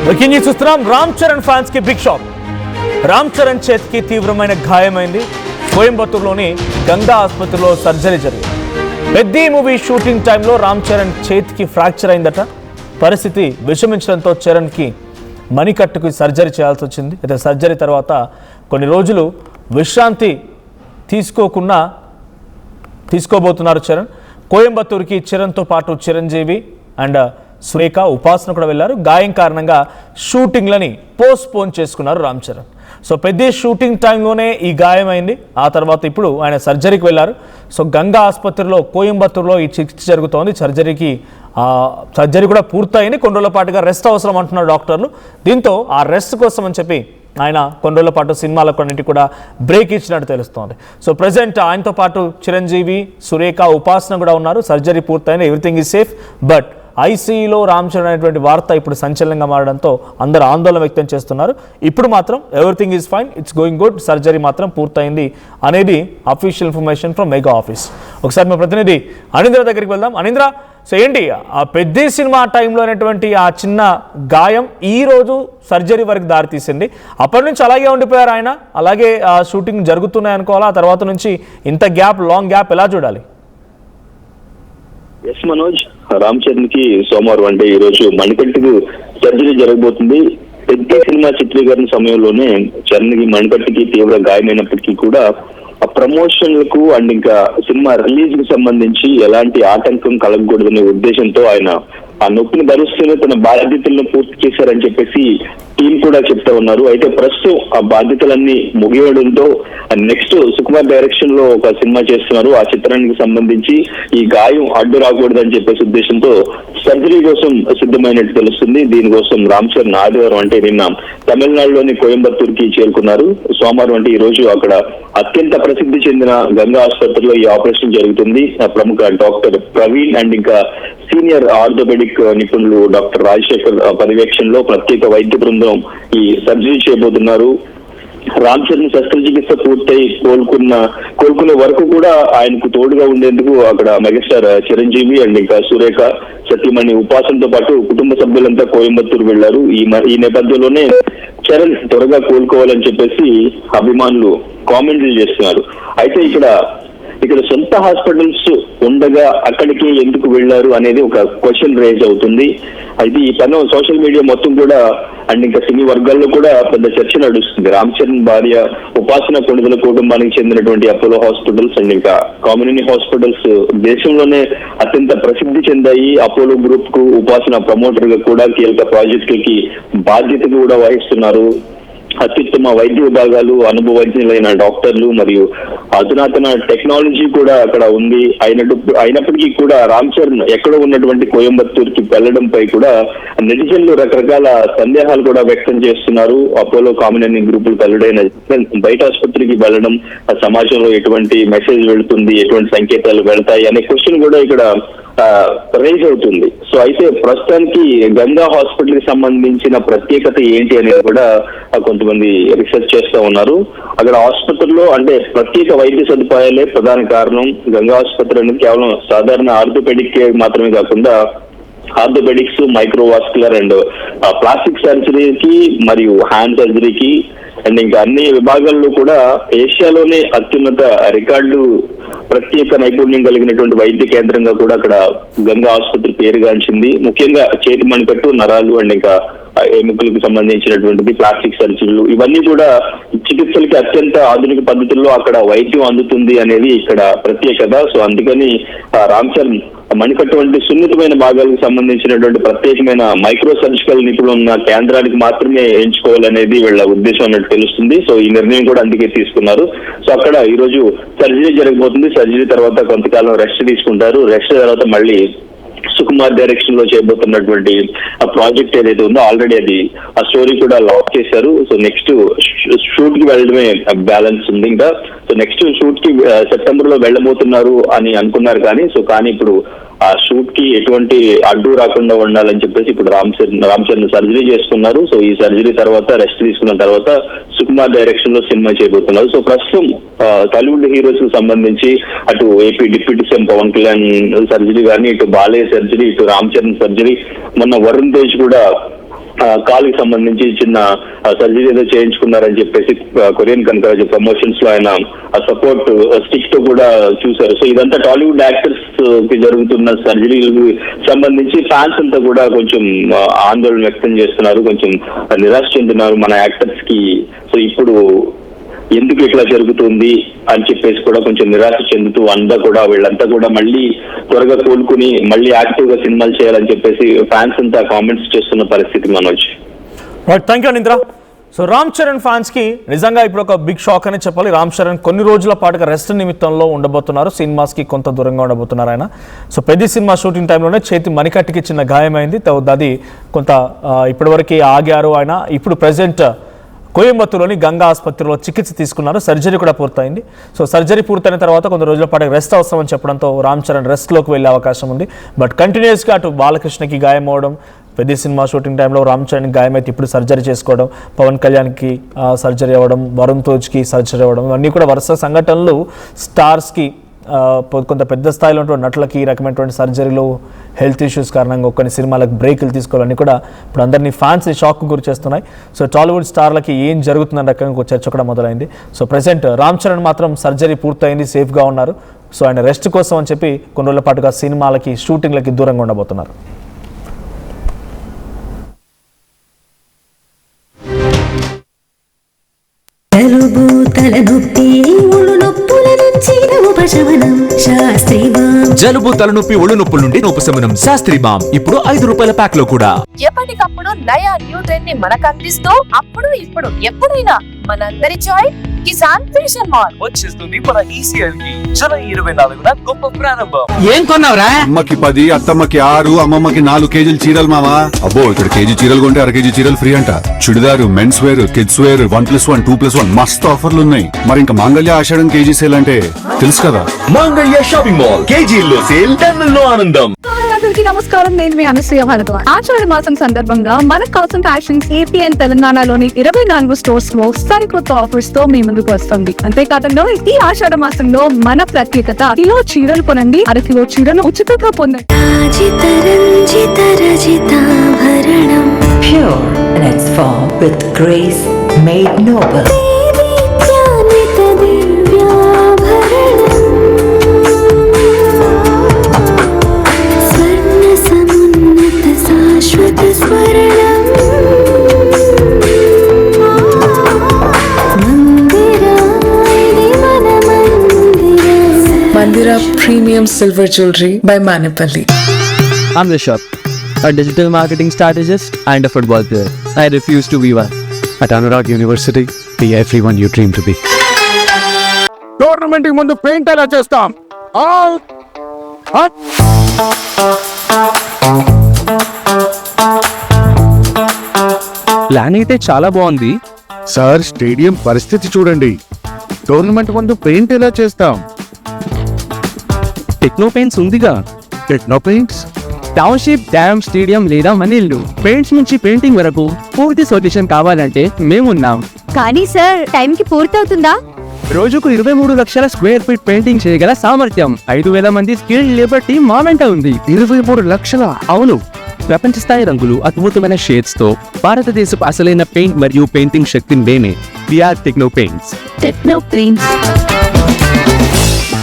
Breaking news చూస్తున్నాం. Ram Charan fans కి big shock. Ram Charan చేతికి తీవ్రమైన గాయమైంది. కోయంబత్తూరులోని గంగా ఆసుపత్రిలో సర్జరీ జరిగింది. పెద్ద మూవీ షూటింగ్ టైంలో రామ్ చరణ్ చేతికి ఫ్రాక్చర్ అయిందట. పరిస్థితి విషమించడంతో చరణ్కి మణికట్టుకు సర్జరీ చేయాల్సి వచ్చింది. అయితే సర్జరీ తర్వాత కొన్ని రోజులు విశ్రాంతి తీసుకోబోతున్నారు చరణ్. కోయంబత్తూరుకి చరణ్తో పాటు చిరంజీవి అండ్ సురేఖ, ఉపాసన కూడా వెళ్ళారు. గాయం కారణంగా షూటింగ్లని పోస్ట్పోన్ చేసుకున్నారు రామ్ చరణ్. సో పెద్ద షూటింగ్ టైంలోనే ఈ గాయం అయింది. ఆ తర్వాత ఇప్పుడు ఆయన సర్జరీకి వెళ్ళారు. సో గంగా ఆసుపత్రిలో కోయంబత్తూరులో ఈ చికిత్స జరుగుతోంది. సర్జరీ కూడా పూర్తయింది. కొన్ని రోజుల పాటుగా రెస్ట్ అవసరం అంటున్నారు డాక్టర్లు. దీంతో ఆ రెస్ట్ కోసం అని చెప్పి ఆయన కొన్ని రోజుల పాటు సినిమాలకు అన్నింటి కూడా బ్రేక్ ఇచ్చినట్టు తెలుస్తోంది. సో ప్రజెంట్ ఆయనతో పాటు చిరంజీవి, సురేఖ, ఉపాసన కూడా ఉన్నారు. సర్జరీ పూర్తయింది, ఎవ్రీథింగ్ ఈజ్ సేఫ్. బట్ ఐసీయూలో రామ్ చరణ్ అనేటువంటి వార్త ఇప్పుడు సంచలనంగా మారడంతో అందరూ ఆందోళన వ్యక్తం చేస్తున్నారు. ఇప్పుడు మాత్రం everything is fine, it's going good, surgery మాత్రం పూర్తయింది అనేది official information from mega office. ఒకసారి మా ప్రతినిధి అనింద్ర దగ్గరికి వెళ్దాం. అనింద్ర, సో ఏంటి ఆ పెద్ద సినిమా టైంలో అనేటువంటి ఆ చిన్న గాయం ఈ రోజు సర్జరీ వరకు దారితీసింది. అప్పటి నుంచి అలాగే ఉండిపోయారు ఆయన, అలాగే షూటింగ్ జరుగుతున్నాయి అనుకోవాలా? ఆ తర్వాత నుంచి ఇంత లాంగ్ గ్యాప్ ఎలా చూడాలి? ఎస్ మనోజ్, రామ్ చరణ్ కి సోమవారం అంటే ఈ రోజు మణికట్టుకు సర్జరీ జరగబోతుంది. పెద్ద సినిమా చిత్రీకరణ సమయంలోనే చరణ్ కి మణికట్టుకి తీవ్ర గాయమైనప్పటికీ కూడా ఆ ప్రమోషన్లకు అండ్ ఇంకా సినిమా రిలీజ్ కి సంబంధించి ఎలాంటి ఆటంకం కలగకూడదనే ఉద్దేశంతో ఆయన ఆ నొప్పిని భరిస్తూనే తన బాధ్యతలను పూర్తి చేశారని చెప్పేసి టీం కూడా చెప్తా ఉన్నారు. అయితే ప్రస్తుతం ఆ బాధ్యతలన్నీ ముగియడంతో నెక్స్ట్ సుకుమార్ డైరెక్షన్ లో ఒక సినిమా చేస్తున్నారు. ఆ చిత్రానికి సంబంధించి ఈ గాయం అడ్డు రాకూడదని చెప్పేసి ఉద్దేశంతో సర్జరీ కోసం సిద్ధమైనట్టు తెలుస్తుంది. దీనికోసం రామ్ చరణ్ ఆదివారం అంటే నిన్న తమిళనాడులోని కోయంబత్తూరుకి చేరుకున్నారు. సోమవారం అంటే ఈ రోజు అక్కడ అత్యంత ప్రసిద్ధి చెందిన గంగా ఆసుపత్రిలో ఈ ఆపరేషన్ జరుగుతుంది. ప్రముఖ డాక్టర్ ప్రవీణ్ అండ్ ఇంకా సీనియర్ ఆర్థోపెడిక్ నిపుణులు డాక్టర్ రాజశేఖర్ పర్యవేక్షణలో ప్రత్యేక వైద్య బృందం ఈ సర్జరీ చేయబోతున్నారు. రామ్ చరణ్ శస్త్రచికిత్స పూర్తయి కోలుకునే వరకు కూడా ఆయనకు తోడుగా ఉండేందుకు అక్కడ మెగాస్టార్ చిరంజీవి అండ్ ఇంకా సురేఖ, సతీమణి ఉపాసనతో పాటు కుటుంబ సభ్యులంతా కోయంబత్తూరు వెళ్లారు. ఈ నేపథ్యంలోనే చరణ్ త్వరగా కోలుకోవాలని చెప్పేసి అభిమానులు కామెంట్లు చేస్తున్నారు. అయితే ఇక్కడ సొంత హాస్పిటల్స్ ఉండగా అక్కడికి ఎందుకు వెళ్లారు అనేది ఒక క్వశ్చన్ రేజ్ అవుతుంది. అయితే ఈ పని సోషల్ మీడియా మొత్తం కూడా అండ్ ఇంకా సినీ వర్గాల్లో కూడా పెద్ద చర్చ నడుస్తుంది. రామ్ చరణ్ భార్య ఉపాసన కొణిదల కుటుంబానికి చెందినటువంటి అపోలో హాస్పిటల్స్ అండ్ ఇంకా కామినేని హాస్పిటల్స్ దేశంలోనే అత్యంత ప్రసిద్ధి చెందాయి. అపోలో గ్రూప్ కు ఉపాసన ప్రమోటర్ గా కూడా కీలక ప్రాజెక్టులకి బాధ్యత కూడా వహిస్తున్నారు. అత్యుత్తమ వైద్య విభాగాలు, అనుభవజ్ఞులైన డాక్టర్లు మరియు అధునాతన టెక్నాలజీ కూడా అక్కడ ఉంది. అయినప్పటికీ కూడా రామ్ చరణ్ ఎక్కడ ఉన్నటువంటి కోయంబత్తూరుకి వెళ్లడంపై కూడా నెటిజన్లు రకరకాల సందేహాలు కూడా వ్యక్తం చేస్తున్నారు. అపోలో కామినేని గ్రూపులు వెల్లడైన బయట ఆసుపత్రికి వెళ్లడం, ఆ సమాజంలో ఎటువంటి మెసేజ్ వెళుతుంది, ఎటువంటి సంకేతాలు వెళ్తాయి అనే క్వశ్చన్ కూడా ఇక్కడ రైజ్ అవుతుంది. సో అయితే ప్రస్తుతానికి గంగా హాస్పిటల్ కి సంబంధించిన ప్రత్యేకత ఏంటి అనేది కూడా కొంతమంది రీసెర్చ్ చేస్తూ ఉన్నారు. అక్కడ ఆసుపత్రిలో అంటే ప్రత్యేక వైద్య సదుపాయాలే ప్రధాన కారణం. గంగా ఆసుపత్రి అనేది కేవలం సాధారణ ఆర్థోపెడిక్ మాత్రమే కాకుండా ఆర్థోపెడిక్స్, మైక్రోవాస్కులర్ అండ్ ప్లాస్టిక్ సర్జరీకి మరియు హ్యాండ్ సర్జరీకి అండ్ ఇంకా అన్ని విభాగాల్లో కూడా ఏషియాలోనే అత్యున్నత రికార్డు ప్రత్యేక నైపుణ్యం కలిగినటువంటి వైద్య కేంద్రంగా కూడా అక్కడ గంగా ఆసుపత్రి పేరుగాంచింది. ముఖ్యంగా చేతి మణికట్టు, నరాలు అండ్ ఇంకా ఎముకలకు సంబంధించినటువంటిది, ప్లాస్టిక్ సర్జరీలు, ఇవన్నీ కూడా చికిత్సలకి అత్యంత ఆధునిక పద్ధతుల్లో అక్కడ వైద్యం అందుతుంది అనేది ఇక్కడ ప్రత్యేకత. సో అందుకని రామ్ చరణ్ మణికట్టు వంటి సున్నితమైన భాగాలకు సంబంధించినటువంటి ప్రత్యేకమైన మైక్రో సర్జికల్ నిపుణులు ఉన్న కేంద్రానికి మాత్రమే ఎంచుకోవాలనేది వీళ్ళ ఉద్దేశం అన్నట్టు తెలుస్తుంది. సో ఈ నిర్ణయం కూడా అందుకే తీసుకున్నారు. సో అక్కడ ఈ రోజు సర్జరీ జరగబోతుంది. సర్జరీ తర్వాత కొంతకాలం రెస్ట్ తీసుకుంటారు. రెస్ట్ తర్వాత మళ్ళీ సుకుమార్ డైరెక్షన్ లో చేయబోతున్నటువంటి ఆ ప్రాజెక్ట్ ఏదైతే ఉందో ఆల్రెడీ అది ఆ స్టోరీ కూడా లాక్ చేశారు. సో నెక్స్ట్ షూట్ కి వెళ్ళడమే బ్యాలెన్స్ ఉంది ఇంకా. సో నెక్స్ట్ షూట్ కి సెప్టెంబర్ లో వెళ్ళబోతున్నారు అని అనుకున్నారు కానీ ఇప్పుడు ఆ షూట్ కి ఎటువంటి అడ్డు రాకుండా ఉండాలని చెప్పేసి ఇప్పుడు రామ్ చరణ్ సర్జరీ చేసుకున్నారు. సో ఈ సర్జరీ తర్వాత రెస్ట్ తీసుకున్న తర్వాత సుకుమార్ డైరెక్షన్ లో సినిమా చేయబోతున్నారు. సో ప్రస్తుతం టాలీవుడ్ హీరోస్ కు సంబంధించి అటు AP deputy CM Pawan Kalyan surgery కానీ, ఇటు బాలయ్య సర్జరీ, ఇటు రామ్ చరణ్ సర్జరీ, మొన్న వరుణ్ తేజ్ కూడా కాలుకి సంబంధించి చిన్న సర్జరీ ఏదో చేయించుకున్నారని చెప్పేసి కొరియన్ కనకరాజు ప్రమోషన్స్ లో ఆయన సపోర్ట్ స్టిక్ తో కూడా చూశారు. సో ఇదంతా టాలీవుడ్ యాక్టర్స్ కి జరుగుతున్న సర్జరీలకు సంబంధించి ఫ్యాన్స్ అంతా కూడా కొంచెం ఆందోళన వ్యక్తం చేస్తున్నారు, కొంచెం నిరాశ చెందుతున్నారు మన యాక్టర్స్ కి. సో ఇప్పుడు ఎందుకు ఇట్లా జరుగుతుంది అని చెప్పేసి కూడా కొంచెం నిరాశ చెందుతూ వీళ్ళంతా కూడా మళ్ళీ త్వరగా కోలుకుని మళ్ళీ యాక్టివ్ గా సినిమాలు చేయాలని చెప్పేసి ఫ్యాన్స్ అంతా కామెంట్స్ చేస్తున్న పరిస్థితి Manoj. Thank you Anindra. So Ram Charan fans కి నిజంగా ఇప్పుడు ఒక బిగ్ షాక్ అని చెప్పాలి. రామ్ చరణ్ కొన్ని రోజుల పాటుగా రెస్ట్ నిమిత్తంలో ఉండబోతున్నారు, సినిమాస్ కి కొంత దూరంగా ఉండబోతున్నారు ఆయన. సో పెద్ద సినిమా షూటింగ్ టైంలోనే చేతి మణికట్టుకి చిన్న గాయమైంది, అది కొంత ఇప్పటివరకు ఆగారు ఆయన. ఇప్పుడు ప్రెసెంట్ కోయంబత్తూరులోని గంగా ఆసుపత్రిలో చికిత్స తీసుకున్నారు, సర్జరీ కూడా పూర్తయింది. సో సర్జరీ పూర్తయిన తర్వాత కొన్ని రోజుల పాటు రెస్ట్ అవసరం అని చెప్పడంతో రామ్ చరణ్ రెస్ట్లోకి వెళ్ళే అవకాశం ఉంది. బట్ కంటిన్యూస్గా అటు బాలకృష్ణకి గాయం అవడం, పెద్ద సినిమా షూటింగ్ టైంలో రామ్ చరణ్కి గాయమైతే ఇప్పుడు సర్జరీ చేసుకోవడం, పవన్ కళ్యాణ్కి సర్జరీ అవ్వడం, వరుణ్ తేజ్కి సర్జరీ అవ్వడం, ఇవన్నీ కూడా వరుస సంఘటనలు. స్టార్స్కి కొంత పెద్ద స్థాయిలో ఉన్నటువంటి నటులకి ఈ రకమైనటువంటి సర్జరీలు, హెల్త్ ఇష్యూస్ కారణంగా కొన్ని సినిమాలకు బ్రేకులు తీసుకోవాలని కూడా ఇప్పుడు అందరినీ ఫ్యాన్స్ని షాక్కు గురి చేస్తున్నాయి. సో టాలీవుడ్ స్టార్లకి ఏం జరుగుతుందన్న రకంగా ఒక చర్చ కూడా మొదలైంది. సో ప్రెసెంట్ రామ్ చరణ్ మాత్రం సర్జరీ పూర్తయింది, సేఫ్గా ఉన్నారు. సో ఆయన రెస్ట్ కోసం అని చెప్పి కొన్ని రోజుల పాటుగా సినిమాలకి షూటింగ్లకి దూరంగా ఉండబోతున్నారు. జలుబు తలనొప్పి ఒళ్ళు నొప్పుల నుండి ఉపశమనం శాస్త్రీ బామ్ ఇప్పుడు ₹5 ప్యాక్ లో కూడా. ఎప్పటికప్పుడు నయా న్యూ ట్రెండ్ ని మనకు అందిస్తూ అప్పుడు ఇప్పుడు ఎప్పుడైనా మనందరి చాయిస్ కిసాన్ ఫ్యాషన్ మాల్ వచ్చేస్తుంది మన ఈసీఎల్ కి జూలై 24న గొప్ప ప్రారంభం. ఏం కొన్నావురా? అమ్మకి 10, అత్తమ్మకి 6, అమ్మమ్మకి 4 కేజీలు చీరలు మావా. అబ్బో ఇక్కడ కేజీ చీరలు కొంటే అర కేజీ చీరలు ఫ్రీ అంట. Churidar, men's wear, kids wear 1+1, 2+1 మస్తు ఆఫర్లు ఉన్నాయి. మరి ఇంకా మాంగళ్య ఆషాఢం కేజీ సేల్ అంటే తెలుసు కదా. మాంగళ్య షాపింగ్ మాల్ కేజీల్లో సేల్, టన్నుల్లో ఆనందం. అందరికీ నమస్కారం, నేను మీ అనసూయ భారద్వాజ్. ఆషాఢ మాసం సందర్భంగా మన కాసన్ ఫ్యాషన్స్ ఏపీ అండ్ తెలంగాణలోని 24 స్టోర్స్ లో సరికొత్త ఆఫర్స్ తో మీ ముందుకు వస్తుంది. అంతేకాదంలో ఈ ఆషాఢ మాసంలో మన ప్రత్యేకత, కిలో చీరలు కొనండి, అరకిలో చీరలు ఉచితంగా పొందండి. Pure in its form with grace made noble. Mandira Premium Silver Jewelry by Manipali. I'm Rishabh, a digital marketing strategist and a football player. I refuse to be one. At Anurag University, be everyone you dream to be. Tournament ముందు paint ఎలా చేస్తాం? Plan అయితే చాలా బాగుంది sir, stadium పరిస్థితి చూడండి. Tournament ముందు paint ఎలా చేస్తాం? టెక్నో పెయింట్స్ ఉందిగా. Techno paints, township, dam, stadium లేదా మనీళ్ళు, పెయింట్స్ నుంచి పెయింటింగ్ వరకు పూర్తి సొల్యూషన్ కావాలంటే మేమున్నాం. కానీ సార్, టైం కి పూర్తవుతుందా? రోజుకు 23 లక్షల స్క్వేర్ ఫీట్ పెయింటింగ్ చేయగల సామర్థ్యం, 5,000 మంది స్కిల్డ్ లేబర్ టీమ్ మా వెంట ఉంది. 23 లక్షల? అవును, ప్రపంచ స్థాయి రంగులు, అద్భుతమైన షేడ్స్ తో భారతదేశపు అసలైన పెయింట్ మరియు పెయింటింగ్ శక్తిని మేమే. We are techno paints. Techno paints.